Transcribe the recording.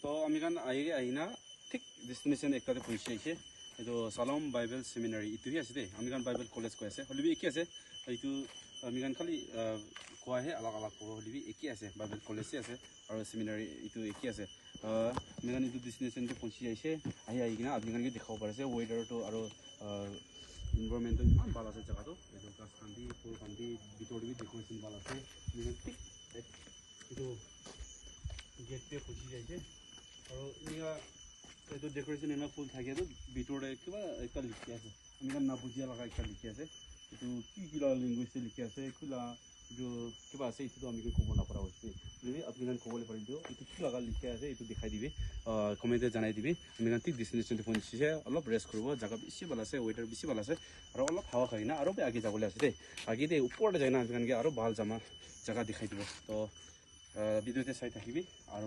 তো আমি কান আইনা ঠিক ডেস্টিনেশন একটাতে পৌঁছে আইছে এইটো সালাম বাইবেল সেমিনারি ইটোহি আছে দেই আমি কান বাইবেল কলেজ কৈ আছে হলিবি একি আছে এইটো আমি কান খালি কোৱাহে আলাগ আলাগ ক'ব হলিবি একি আছে বাইবেল কলেজে আছে আৰু সেমিনাৰি ইটো একি আছে আমি কান ইটো ডেস্টিনেশনতে পৌঁছে আইছে আহি কিনা আপুনি কানকে দেখাব পাৰিছে ৱেডাৰটো আৰু এনভাইৰনমেন্টটো ইমান ভাল আছে জায়গাটো এইটো গাছ কান্দি ফুল কান্দি ভিতৰটো ডেকোৰেশ্যন ভাল আছে ঠিক এইটো গেট पे পৌঁছে যাইছে আৰু ইয়া এইটো ডেকোৰেশ্যন এনে ফুল থাকে তো ভিতৰে কিবা একটা লিখি আছে আমি কান না বুজিয়া লগা একটা লিখি আছে এইটো কি কিলা লেংগুৱেজে লিখি আছে কিলা এইটো কিবা আছে এইটো আমি ক'ব নপৰা হৈছে যদি আপুনি কান ক'বলৈ পাৰিব এইটো কি লগা লিখি আছে এইটো দেখাই দিবি কমেণ্টে জনাই দিবি আমি কান ঠিক ডেষ্টিনেশ্যনটো পৌঁছিছে অলপ ৰেষ্ট কৰিব জাগা বেছি ভাল আছে ৱেডাৰ বেছি ভাল আছে আৰু অলপ হাৱা খাই না আৰু আগে যাবলৈ আছে দেই আগে দেই ওপৰতে যায় না আমি কানকে আৰু ভাল জামা জাগা দেখাই দিব তো ভিডিঅ'তে চাই থাকিবি আৰু